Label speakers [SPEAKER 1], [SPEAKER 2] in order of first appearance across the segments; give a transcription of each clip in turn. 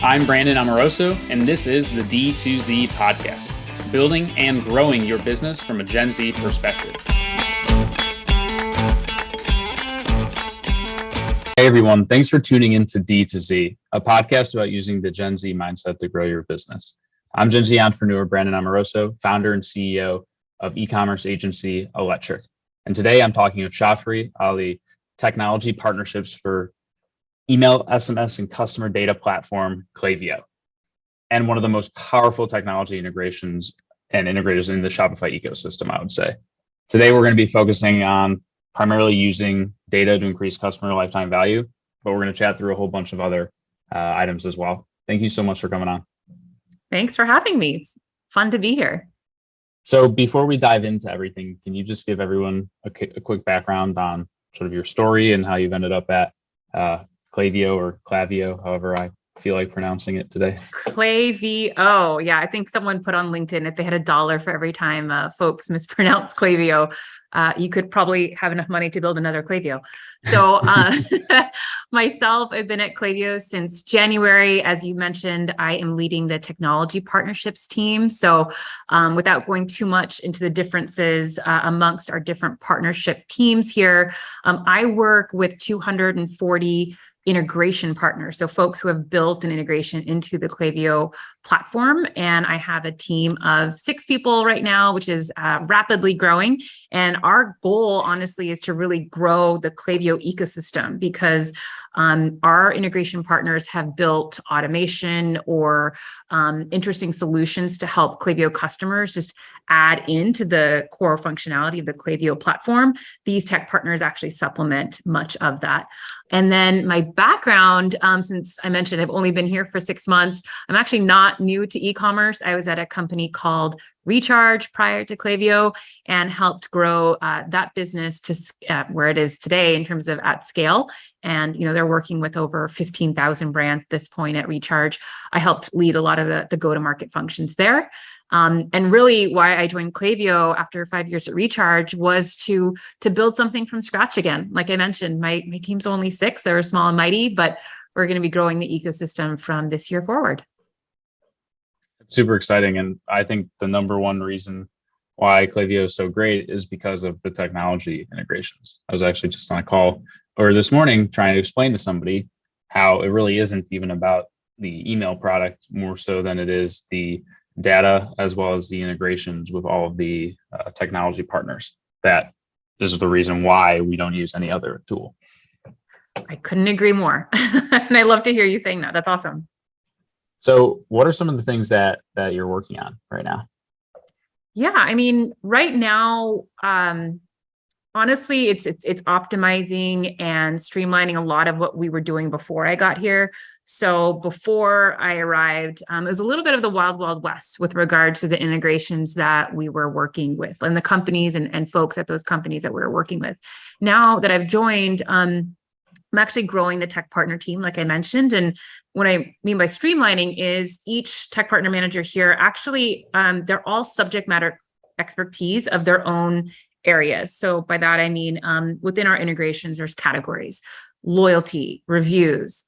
[SPEAKER 1] I'm Brandon Amoroso, and this is the D2Z podcast, building and growing your business from a Gen Z perspective. Hey everyone, thanks for tuning in to D2Z, a podcast about using the Gen Z mindset to grow your business. I'm Gen Z entrepreneur Brandon Amoroso, founder and CEO of e-commerce agency Electric. And today I'm talking with Chathri, Ali, technology partnerships for email, SMS, and customer data platform, Klaviyo, and one of the most powerful technology integrations and integrators in the Shopify ecosystem, I would say. Today, we're going to be focusing on primarily using data to increase customer lifetime value, but we're going to chat through a whole bunch of other items as well. Thank you so much for coming on.
[SPEAKER 2] Thanks for having me. It's fun to be here.
[SPEAKER 1] So before we dive into everything, can you just give everyone a quick background on sort of your story and how you've ended up at Klaviyo or Klaviyo, however I feel like pronouncing it today?
[SPEAKER 2] Klaviyo. Yeah, I think someone put on LinkedIn if they had $1 for every time folks mispronounce Klaviyo, you could probably have enough money to build another Klaviyo. So myself, I've been at Klaviyo since January. As you mentioned, I am leading the technology partnerships team. So without going too much into the differences amongst our different partnership teams here, I work with 240 integration partners. So folks who have built an integration into the Klaviyo platform. And I have a team of 6 people right now, which is rapidly growing. And our goal, honestly, is to really grow the Klaviyo ecosystem because our integration partners have built automation or interesting solutions to help Klaviyo customers just add into the core functionality of the Klaviyo platform. These tech partners actually supplement much of that. And then my background, since I mentioned I've only been here for 6 months, I'm actually not new to e-commerce. I was at a company called Recharge prior to Klaviyo and helped grow that business to where it is today in terms of at scale. And they're working with over 15,000 brands at this point at Recharge. I helped lead a lot of the go-to-market functions there. And really why I joined Klaviyo after 5 years at Recharge was to build something from scratch again. Like I mentioned, my team's only 6, they're small and mighty, but we're going to be growing the ecosystem from this year forward.
[SPEAKER 1] It's super exciting. And I think the number one reason why Klaviyo is so great is because of the technology integrations. I was actually just on a call this morning trying to explain to somebody how it really isn't even about the email product more so than it is the data as well as the integrations with all of the technology partners. That is the reason why we don't use any other tool.
[SPEAKER 2] I couldn't agree more. And I love to hear you saying that. That's awesome.
[SPEAKER 1] So what are some of the things that you're working on right now?
[SPEAKER 2] Yeah, I mean, right now, honestly, it's optimizing and streamlining a lot of what we were doing before I got here. So before I arrived, it was a little bit of the wild, wild west with regards to the integrations that we were working with and the companies and folks at those companies that we were working with. Now that I've joined, I'm actually growing the tech partner team, like I mentioned. And what I mean by streamlining is each tech partner manager here, actually, they're all subject matter expertise of their own areas. So by that, I mean, within our integrations, there's categories: loyalty, reviews,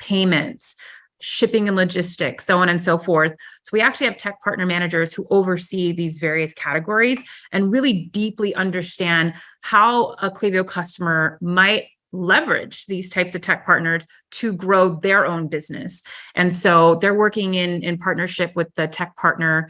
[SPEAKER 2] payments, shipping and logistics, so on and so forth. So we actually have tech partner managers who oversee these various categories and really deeply understand how a Klaviyo customer might leverage these types of tech partners to grow their own business. And so they're working in partnership with the tech partner,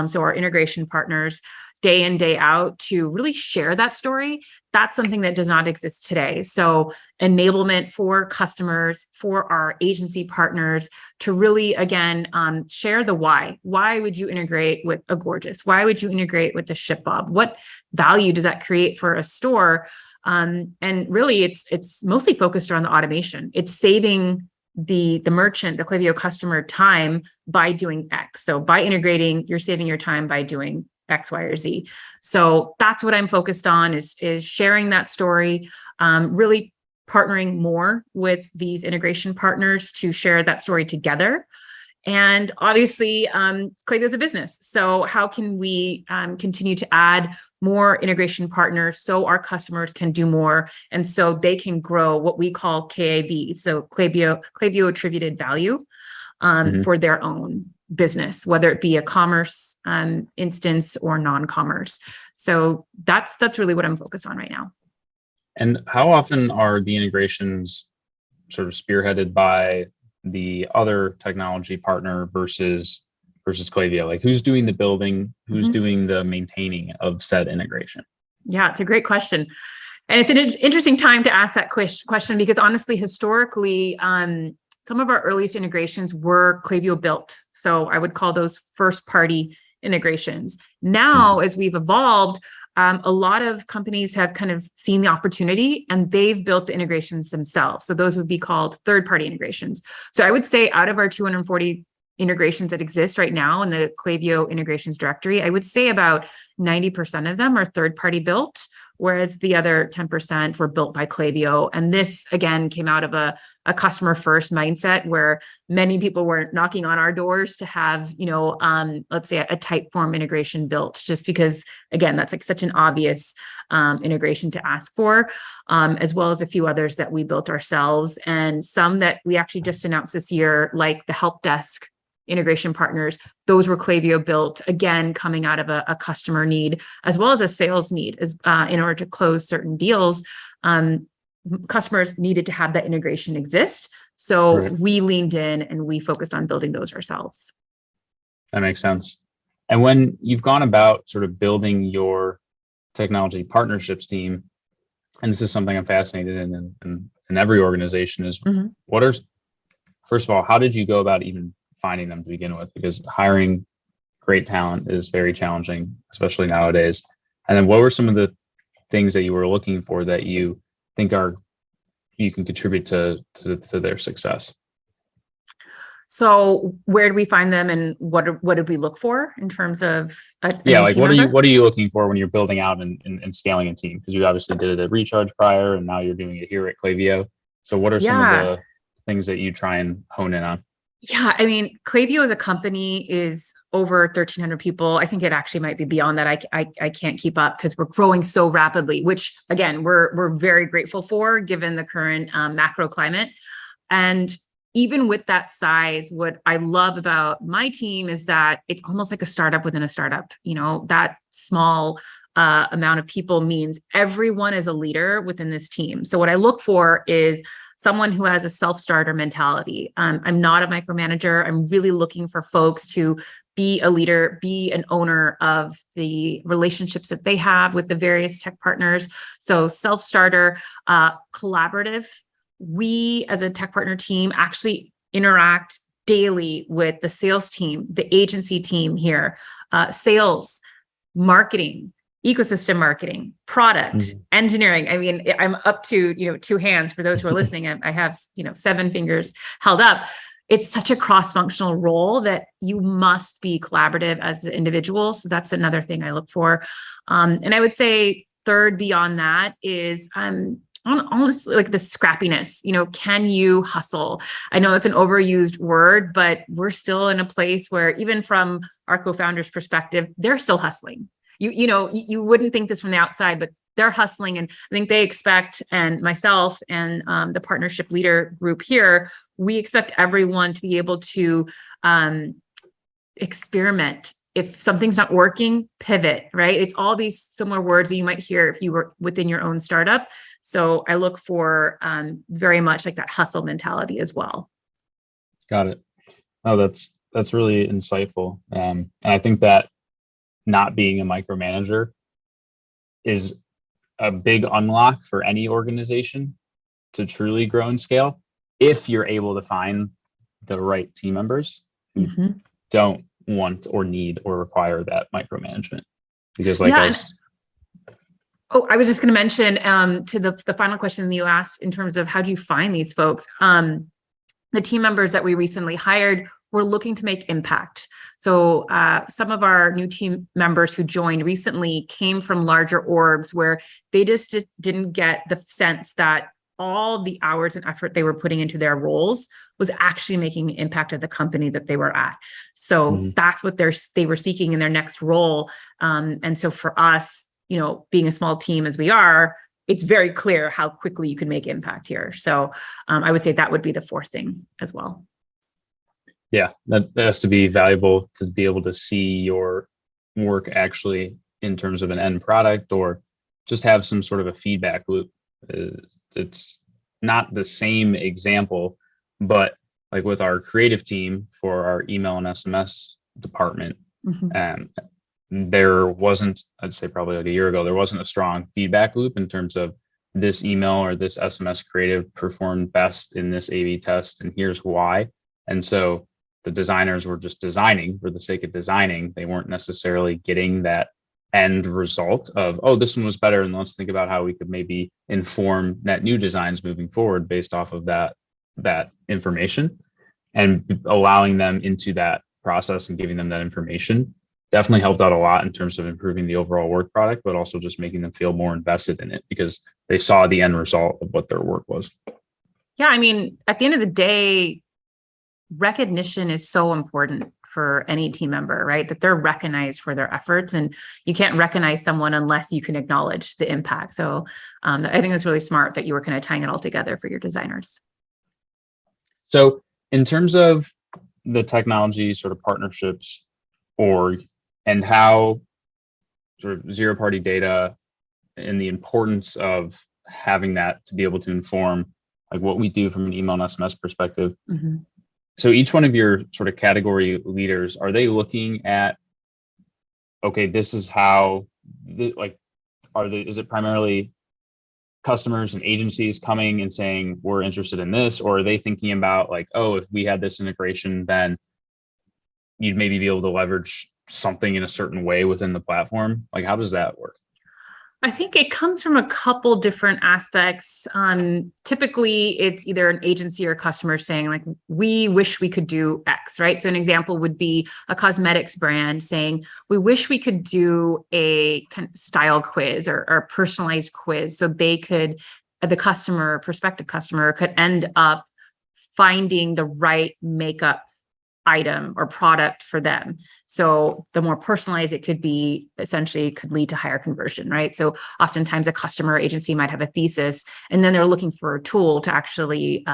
[SPEAKER 2] so our integration partners, day in, day out to really share that story. That's something that does not exist today. So enablement for customers, for our agency partners to really, again, share the why. Why would you integrate with a Gorgeous? Why would you integrate with the ShipBob? What value does that create for a store? And really, it's mostly focused around the automation. It's saving the merchant, the Klaviyo customer time by doing X. So by integrating, you're saving your time by doing X, Y, or Z. So that's what I'm focused on is sharing that story, really partnering more with these integration partners to share that story together. And obviously, Klaviyo is a business. So how can we continue to add more integration partners so our customers can do more and so they can grow what we call KAV, so Klaviyo attributed value.
[SPEAKER 1] Mhm.
[SPEAKER 2] for their own business, whether it be a commerce instance or non-commerce. So that's really what I'm focused on right now.
[SPEAKER 1] And how often are the integrations sort of spearheaded by the other technology partner versus Klaviyo? Like who's doing the building, who's
[SPEAKER 2] Mhm.
[SPEAKER 1] doing the maintaining of said integration?
[SPEAKER 2] Yeah, it's a great question. And it's an interesting time to ask that question because honestly, historically, some of our earliest integrations were Klaviyo built. So I would call those first party integrations.
[SPEAKER 1] Mhm.
[SPEAKER 2] Now, as we've evolved, a lot of companies have kind of seen the opportunity and they've built the integrations themselves. So those would be called third party integrations. So I would say out of our 240 integrations that exist right now in the Klaviyo integrations directory, I would say about 90% of them are third party built, whereas the other 10% were built by Klaviyo. And this, again, came out of a customer first mindset where many people were knocking on our doors to have, let's say a Typeform integration built, just because, again, that's like such an obvious integration to ask for, as well as a few others that we built ourselves and some that we actually just announced this year, like the help desk integration partners. Those were Klaviyo built, again, coming out of a customer need, as well as a sales need. As in order to close certain deals, customers needed to have that integration exist. So
[SPEAKER 1] Right.
[SPEAKER 2] we leaned in and we focused on building those ourselves.
[SPEAKER 1] That makes sense. And when you've gone about sort of building your technology partnerships team, and this is something I'm fascinated in every organization is
[SPEAKER 2] Mhm.
[SPEAKER 1] what are, first of all, how did you go about even finding them to begin with? Because hiring great talent is very challenging, especially nowadays. And then what were some of the things that you were looking for that you think are you can contribute to their success?
[SPEAKER 2] So where do we find them and what did we look for in terms of a
[SPEAKER 1] Yeah,
[SPEAKER 2] new
[SPEAKER 1] like
[SPEAKER 2] team member?
[SPEAKER 1] what are you looking for when you're building out and scaling a team? Because you obviously did it at Recharge prior, and now you're doing it here at Klaviyo. So what are some of
[SPEAKER 2] Yeah.
[SPEAKER 1] the things that you try and hone in on?
[SPEAKER 2] Yeah, I mean, Klaviyo as a company is over 1,300 people. I think it actually might be beyond that. I can't keep up because we're growing so rapidly, which again, we're very grateful for given the current macro climate. And even with that size, what I love about my team is that it's almost like a startup within a startup. That small amount of people means everyone is a leader within this team. So what I look for is someone who has a self-starter mentality. I'm not a micromanager. I'm really looking for folks to be a leader, be an owner of the relationships that they have with the various tech partners. So self-starter, collaborative. We as a tech partner team actually interact daily with the sales team, the agency team here, sales, marketing, ecosystem marketing, product,
[SPEAKER 1] Mhm.
[SPEAKER 2] engineering. I mean, I'm up to, two hands for those who are listening. I have, 7 fingers held up. It's such a cross-functional role that you must be collaborative as an individual. So that's another thing I look for. And I would say third beyond that is honestly like the scrappiness. Can you hustle? I know it's an overused word, but we're still in a place where even from our co-founders' perspective, they're still hustling. You wouldn't think this from the outside, but they're hustling. And I think they expect, and myself and the partnership leader group here, we expect everyone to be able to experiment. If something's not working, pivot, right? It's all these similar words that you might hear if you were within your own startup. So I look for very much like that hustle mentality as well.
[SPEAKER 1] Got it. Oh, that's really insightful. And I think that not being a micromanager is a big unlock for any organization to truly grow and scale if you're able to find the right team members who
[SPEAKER 2] Mhm.
[SPEAKER 1] don't want or need or require that micromanagement. Because like
[SPEAKER 2] Yeah. And
[SPEAKER 1] as
[SPEAKER 2] I was just going to mention to the final question that you asked in terms of how do you find these folks? The team members that we recently hired were looking to make impact. So some of our new team members who joined recently came from larger orgs where they just didn't get the sense that all the hours and effort they were putting into their roles was actually making an impact at the company that they were at. So
[SPEAKER 1] Mhm.
[SPEAKER 2] that's what they were seeking in their next role. And so for us, being a small team as we are, it's very clear how quickly you can make impact here. So I would say that would be the fourth thing as well.
[SPEAKER 1] Yeah, that has to be valuable to be able to see your work actually in terms of an end product, or just have some sort of a feedback loop. It's not the same example, but like with our creative team for our email and SMS department,
[SPEAKER 2] Mhm.
[SPEAKER 1] um, there wasn't, I'd say probably like a year ago, there wasn't a strong feedback loop in terms of this email or this SMS creative performed best in this A/B test, and here's why. And so the designers were just designing for the sake of designing. They weren't necessarily getting that end result of, oh, this one was better, and let's think about how we could maybe inform net new designs moving forward based off of that information, and allowing them into that process and giving them that information definitely helped out a lot in terms of improving the overall work product, but also just making them feel more invested in it because they saw the end result of what their work was.
[SPEAKER 2] Yeah, I mean, at the end of the day, recognition is so important for any team member, right? That they're recognized for their efforts, and you can't recognize someone unless you can acknowledge the impact. So I think it's really smart that you were kind of tying it all together for your designers.
[SPEAKER 1] So in terms of the technology sort of partnerships org, and how sort of zero party data and the importance of having that to be able to inform like what we do from an email and SMS perspective.
[SPEAKER 2] Mm-hmm.
[SPEAKER 1] So each one of your sort of category leaders, are they looking at, okay, this is how, like, is it primarily customers and agencies coming and saying, we're interested in this? Or are they thinking about like, oh, if we had this integration, then you'd maybe be able to leverage something in a certain way within the platform? Like, how does that work?
[SPEAKER 2] I think it comes from a couple different aspects. Typically, it's either an agency or a customer saying, like, we wish we could do X, right? So an example would be a cosmetics brand saying, we wish we could do a kind of style quiz or a personalized quiz so they could, the customer, prospective customer, could end up finding the right makeup item or product for them. So the more personalized it could be, essentially could lead to higher conversion, right? So oftentimes a customer agency might have a thesis, and then they're looking for a tool to actually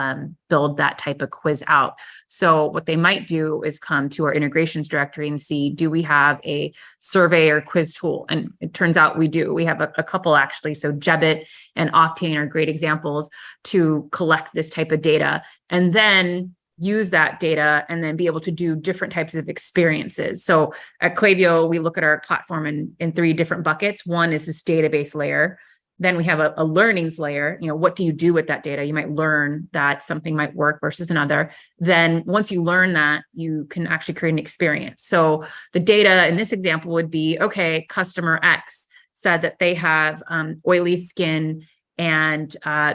[SPEAKER 2] build that type of quiz out. So what they might do is come to our integrations directory and see, do we have a survey or quiz tool? And it turns out we do. We have a couple actually. So Jebbit and Octane are great examples to collect this type of data, and then use that data and then be able to do different types of experiences. So at Klaviyo, we look at our platform in three different buckets. One is this database layer. Then we have a learnings layer. You know, what do you do with that data? You might learn that something might work versus another. Then once you learn that, you can actually create an experience. So the data in this example would be, okay, customer X said that they have oily skin and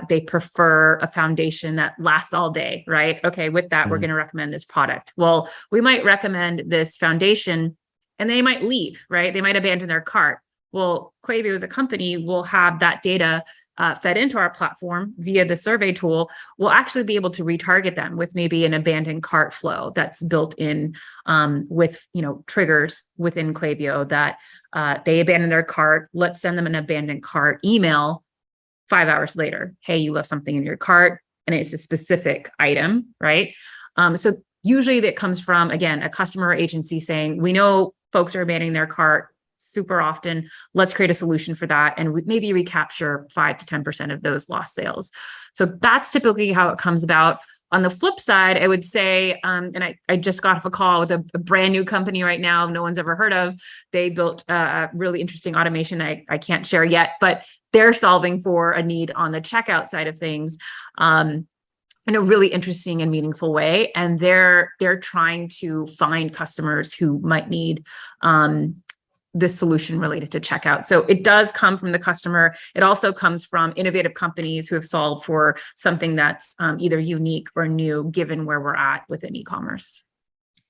[SPEAKER 2] they prefer a foundation that lasts all day, right? Okay, with that, we're going to recommend this product. Well, we might recommend this foundation and they might leave, right? They might abandon their cart. Well, Klaviyo as a company will have that data fed into our platform via the survey tool. We'll actually be able to retarget them with maybe an abandoned cart flow that's built in with, you know, triggers within Klaviyo that they abandon their cart. Let's send them an abandoned cart email 5 hours later. Hey, you left something in your cart and it's a specific item, right? So usually that comes from, again, a customer or agency saying, we know folks are abandoning their cart super often. Let's create a solution for that and maybe recapture 5 to 10% of those lost sales. So that's typically how it comes about. On the flip side, I would say, and I just got off a call with a brand new company right now, no one's ever heard of. They built a really interesting automation I can't share yet, but they're solving for a need on the checkout side of things in a really interesting and meaningful way. And they're trying to find customers who might need this solution related to checkout. So it does come from the customer. It also comes from innovative companies who have solved for something that's either unique or new, given where we're at within e-commerce.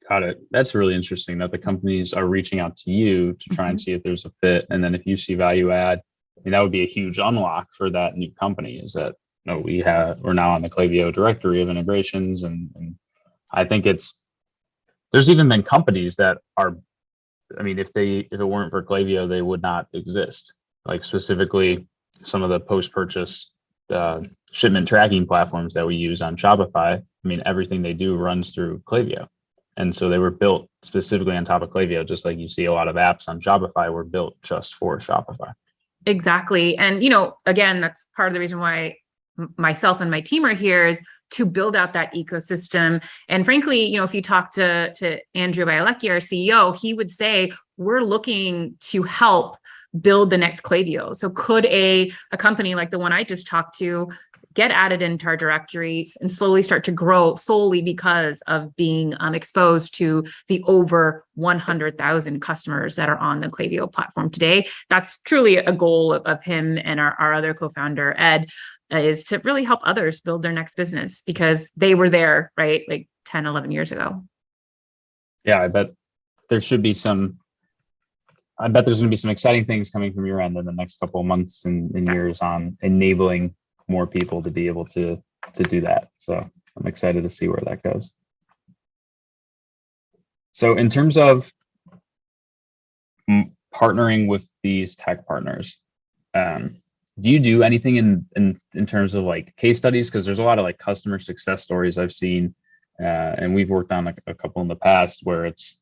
[SPEAKER 1] Got it. That's really interesting that the companies are reaching out to you to try and see if there's a fit. And then if you see value add, I mean, that would be a huge unlock for that new company, is that, you know, we're now on the Klaviyo directory of integrations. And I think there's even been companies that are, I mean, if it weren't for Klaviyo, they would not exist. Like specifically some of the post-purchase shipment tracking platforms that we use on Shopify. I mean, everything they do runs through Klaviyo. And so they were built specifically on top of Klaviyo, just like you see a lot of apps on Shopify were built just for Shopify.
[SPEAKER 2] Exactly. And, again, that's part of the reason why myself and my team are here is to build out that ecosystem. And frankly, if you talk to Andrew Bielecki, our CEO, he would say, we're looking to help build the next Klaviyo. So could a company like the one I just talked to get added into our directories and slowly start to grow solely because of being exposed to the over 100,000 customers that are on the Klaviyo platform today? That's truly a goal of him and our other co-founder, Ed, is to really help others build their next business because they were there, right? Like 10, 11 years ago.
[SPEAKER 1] Yeah, I bet there's going to be some exciting things coming from your end in the next couple of months and years on enabling more people to be able to do that. So I'm excited to see where that goes. So in terms of partnering with these tech partners, do you do anything in terms of like case studies? Because there's a lot of like customer success stories I've seen, and we've worked on a couple in the past where it's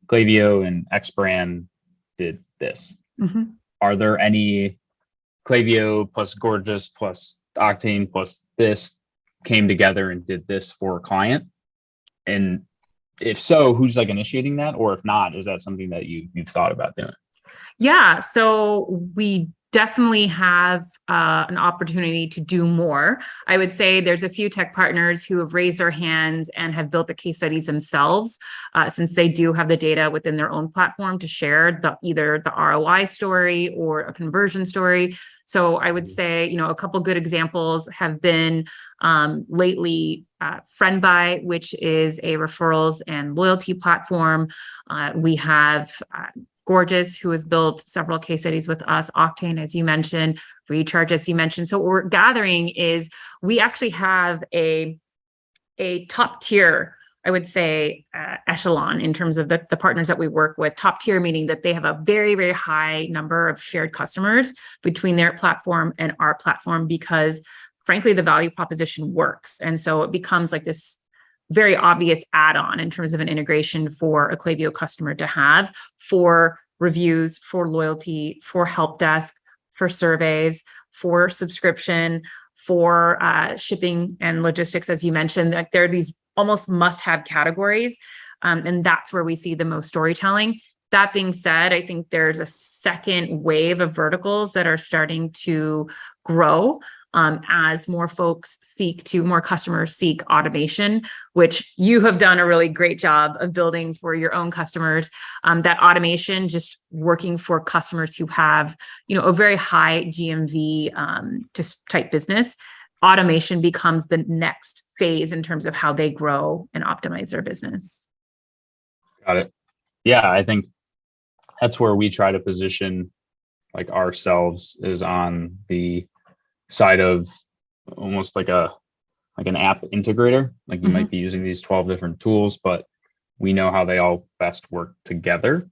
[SPEAKER 1] Klaviyo and X brand did this.
[SPEAKER 2] Mm-hmm.
[SPEAKER 1] Are there any Klaviyo plus Gorgias plus Octane plus this came together and did this for a client? And if so, who's like initiating that? Or if not, is that something that you've thought about doing?
[SPEAKER 2] Yeah, so we definitely have an opportunity to do more. I would say there's a few tech partners who have raised their hands and have built the case studies themselves, since they do have the data within their own platform to share either the ROI story or a conversion story. So I would say, a couple good examples have been lately FriendBuy, which is a referrals and loyalty platform. We have Gorgias, who has built several case studies with us, Octane, as you mentioned, Recharge, as you mentioned. So what we're gathering is we actually have a top tier, I would say, echelon in terms of the partners that we work with. Top tier meaning that they have a very, very high number of shared customers between their platform and our platform because, frankly, the value proposition works. And so it becomes like this very obvious add-on in terms of an integration for a Klaviyo customer to have for reviews, for loyalty, for help desk, for surveys, for subscription, for shipping and logistics, as you mentioned. Like there are these almost must-have categories, and that's where we see the most storytelling. That being said, I think there's a second wave of verticals that are starting to grow. As more customers seek automation, which you have done a really great job of building for your own customers. That automation, just working for customers who have, a very high GMV, just type business, automation becomes the next phase in terms of how they grow and optimize their business.
[SPEAKER 1] Got it. Yeah, I think that's where we try to position like ourselves is on the side of almost like an app integrator. Like you might be using these 12 different tools, but we know how they all best work together.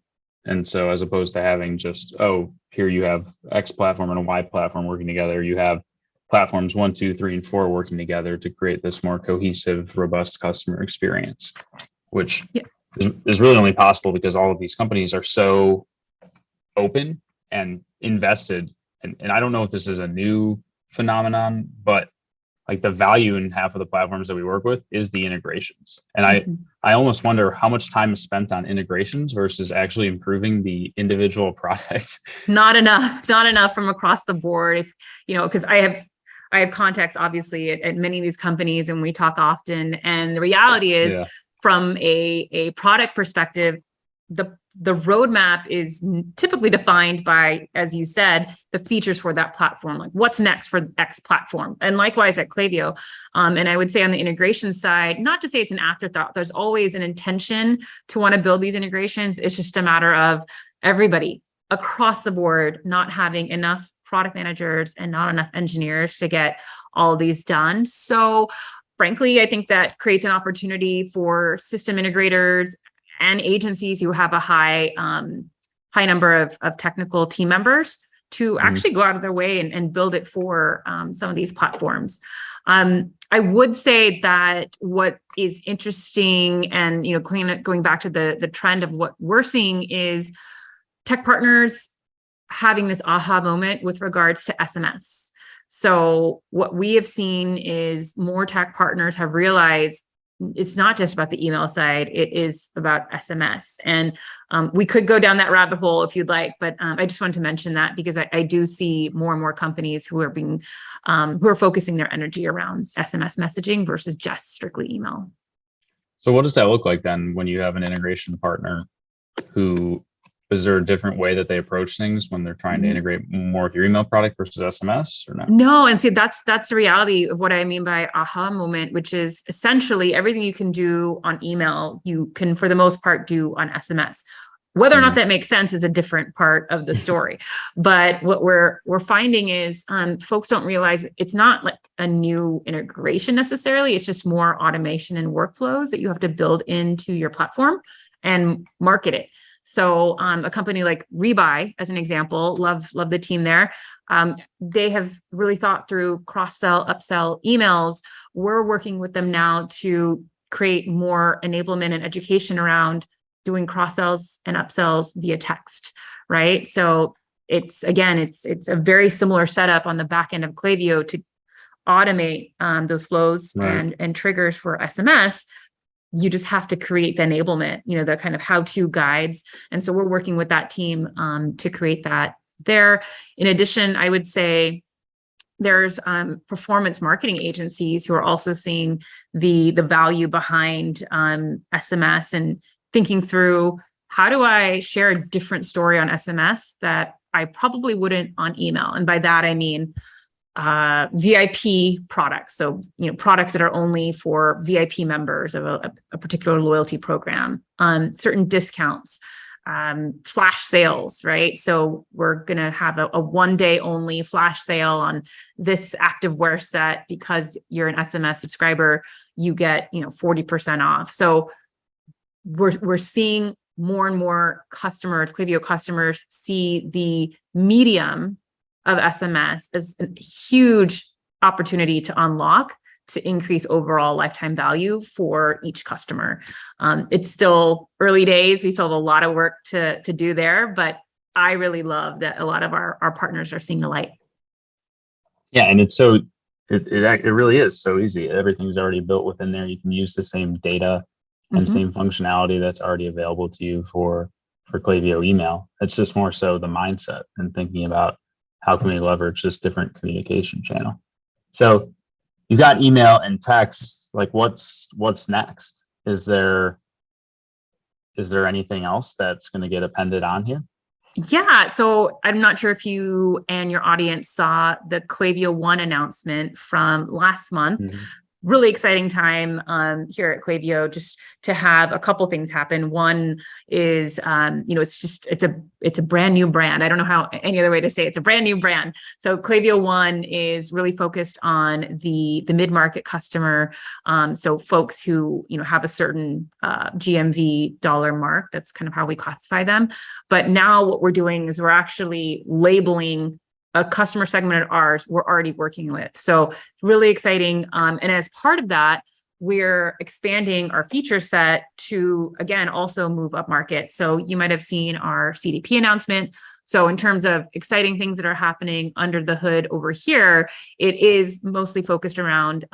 [SPEAKER 1] And so as opposed to having just, here you have X platform and a Y platform working together, you have platforms 1, 2, 3, and 4 working together to create this more cohesive, robust customer experience, which is really only possible because all of these companies are so open and invested. And I don't know if this is a new phenomenon, but like the value in half of the platforms that we work with is the integrations. And I almost wonder how much time is spent on integrations versus actually improving the individual product. Not
[SPEAKER 2] enough from across the board. If, because I have contacts obviously at many of these companies and we talk often. And the reality is from a product perspective, the roadmap is typically defined by, as you said, the features for that platform, like what's next for X platform. And likewise at Klaviyo. And I would say on the integration side, not to say it's an afterthought, there's always an intention to want to build these integrations. It's just a matter of everybody across the board not having enough product managers and not enough engineers to get all of these done. So frankly, I think that creates an opportunity for system integrators and agencies who have a high number of technical team members to actually go out of their way and build it for some of these platforms. I would say that what is interesting and, going back to the trend of what we're seeing is tech partners having this aha moment with regards to SMS. So what we have seen is more tech partners have realized it's not just about the email side, it is about SMS. And we could go down that rabbit hole if you'd like, but I just wanted to mention that because I do see more and more companies who are focusing their energy around SMS messaging versus just strictly email.
[SPEAKER 1] So what does that look like then when you have an integration partner who, is there a different way that they approach things when they're trying to integrate more of your email product versus SMS or not?
[SPEAKER 2] No, and see, that's the reality of what I mean by aha moment, which is essentially everything you can do on email, you can, for the most part, do on SMS. Whether or not that makes sense is a different part of the story. But what we're finding is folks don't realize it's not like a new integration necessarily. It's just more automation and workflows that you have to build into your platform and market it. So a company like Rebuy, as an example, love the team there. They have really thought through cross-sell, upsell emails. We're working with them now to create more enablement and education around doing cross-sells and upsells via text, right? So it's a very similar setup on the back end of Klaviyo to automate those flows and triggers for SMS. You just have to create the enablement, the kind of how-to guides. And so we're working with that team to create that there. In addition, I would say there's performance marketing agencies who are also seeing the value behind SMS and thinking through, how do I share a different story on SMS that I probably wouldn't on email? And by that, I mean VIP products. So, products that are only for VIP members of a particular loyalty program, certain discounts, flash sales, right? So we're going to have a 1-day only flash sale on this activewear set because you're an SMS subscriber, you get, 40% off. So we're seeing more and more customers, Klaviyo customers, see the medium of SMS as a huge opportunity to unlock, to increase overall lifetime value for each customer. It's still early days. We still have a lot of work to do there, but I really love that a lot of our partners are seeing the light.
[SPEAKER 1] Yeah, and it really is so easy. Everything's already built within there. You can use the same data and same functionality that's already available to you for Klaviyo email. It's just more so the mindset and thinking about how can we leverage this different communication channel. So you got email and text, like what's next? Is there anything else that's going to get appended on here?
[SPEAKER 2] Yeah, so I'm not sure if you and your audience saw the Klaviyo One announcement from last month. Really exciting time here at Klaviyo, just to have a couple things happen. One is, it's a brand new brand. I don't know how any other way to say it. It's a brand new brand. So Klaviyo One is really focused on the mid-market customer. So folks who, have a certain GMV dollar mark. That's kind of how we classify them. But now what we're doing is we're actually labeling a customer segment of ours we're already working with. So really exciting. And as part of that, we're expanding our feature set to, again, also move up market. So you might have seen our CDP announcement. So in terms of exciting things that are happening under the hood over here, it is mostly focused around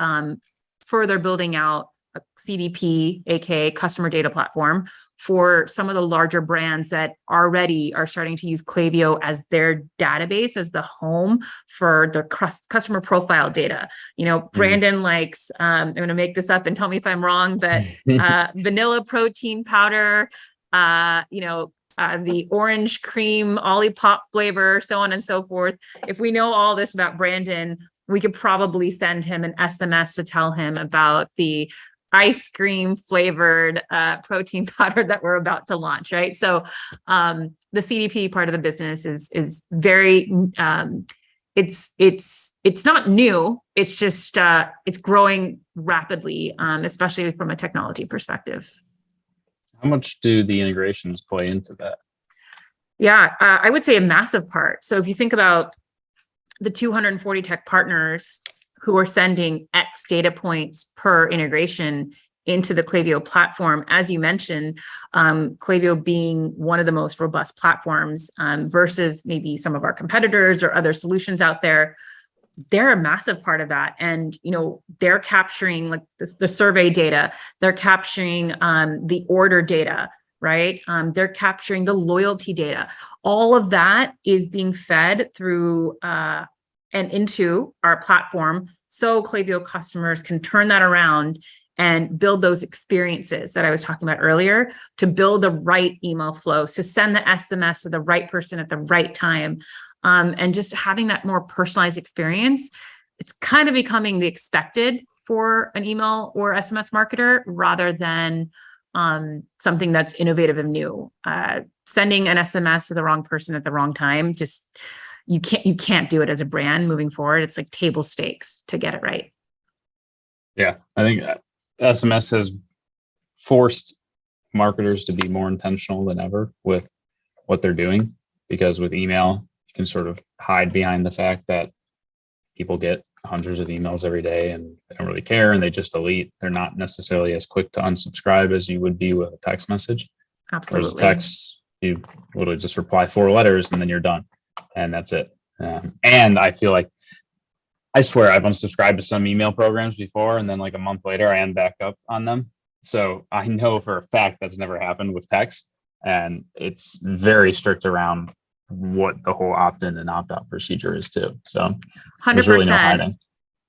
[SPEAKER 2] further building out a CDP, aka customer data platform, for some of the larger brands that already are starting to use Klaviyo as their database, as the home for their customer profile data. Brandon likes, I'm going to make this up and tell me if I'm wrong, but vanilla protein powder, the orange cream Olipop flavor, so on and so forth. If we know all this about Brandon, we could probably send him an SMS to tell him about the ice cream flavored protein powder that we're about to launch, right? So the CDP part of the business is very, it's not new. It's just it's growing rapidly, especially from a technology perspective.
[SPEAKER 1] How much do the integrations play into that?
[SPEAKER 2] Yeah, I would say a massive part. So if you think about the 240 tech partners who are sending X data points per integration into the Klaviyo platform. As you mentioned, Klaviyo being one of the most robust platforms versus maybe some of our competitors or other solutions out there, they're a massive part of that. And, they're capturing like the survey data, they're capturing the order data, right? They're capturing the loyalty data. All of that is being fed through and into our platform. So Klaviyo customers can turn that around and build those experiences that I was talking about earlier, to build the right email flows, to send the SMS to the right person at the right time. And just having that more personalized experience, it's kind of becoming the expected for an email or SMS marketer rather than something that's innovative and new. Sending an SMS to the wrong person at the wrong time, just you can't do it as a brand moving forward. It's like table stakes to get it right.
[SPEAKER 1] Yeah, I think SMS has forced marketers to be more intentional than ever with what they're doing, because with email, you can sort of hide behind the fact that people get hundreds of emails every day and they don't really care and they just delete. They're not necessarily as quick to unsubscribe as you would be with a text message.
[SPEAKER 2] Absolutely.
[SPEAKER 1] Whereas text, you literally just reply 4 letters and then you're done, and that's it. And I feel like, I swear I've unsubscribed to some email programs before, and then like a month later I end back up on them. So I know for a fact that's never happened with text, and it's very strict around what the whole opt-in and opt-out procedure is too. So
[SPEAKER 2] 100%.
[SPEAKER 1] there's really no hiding.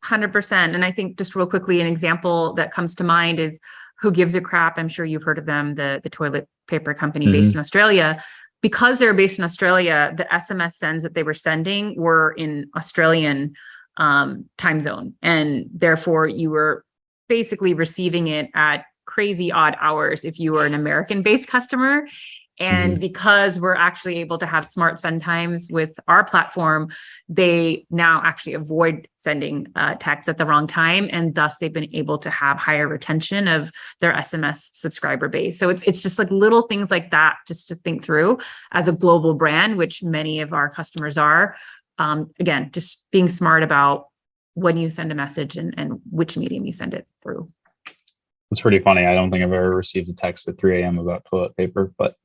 [SPEAKER 2] 100%. And I think just real quickly, an example that comes to mind is Who Gives a Crap. I'm sure you've heard of them, the toilet paper company based in Australia. Because they're based in Australia, the SMS sends that they were sending were in Australian time zone. And therefore you were basically receiving it at crazy odd hours if you were an American based customer. And because we're actually able to have smart send times with our platform, they now actually avoid sending text at the wrong time. And thus they've been able to have higher retention of their SMS subscriber base. So it's just like little things like that, just to think through as a global brand, which many of our customers are. Again, just being smart about when you send a message and which medium you send it through.
[SPEAKER 1] It's pretty funny. I don't think I've ever received a text at 3 a.m. about toilet paper, but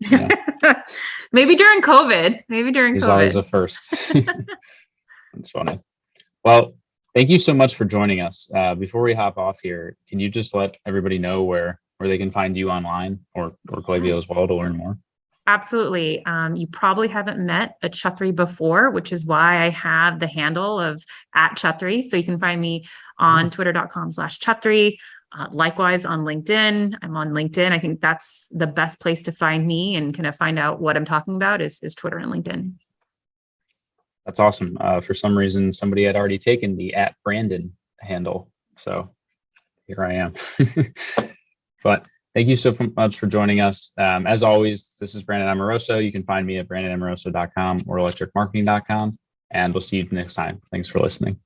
[SPEAKER 2] maybe during COVID.
[SPEAKER 1] There's always a first. It's funny. Well, thank you so much for joining us. Before we hop off here, can you just let everybody know where they can find you online or Klaviyo as well to learn more?
[SPEAKER 2] Absolutely. You probably haven't met a Chathri before, which is why I have the handle of @Chathri. So you can find me on twitter.com/Chathri. Likewise on LinkedIn. I'm on LinkedIn. I think that's the best place to find me and kind of find out what I'm talking about is Twitter and LinkedIn.
[SPEAKER 1] That's awesome. For some reason, somebody had already taken the @Brandon handle. So here I am. But thank you so much for joining us. As always, this is Brandon Amoroso. You can find me at brandonamoroso.com or electricmarketing.com, and we'll see you next time. Thanks for listening.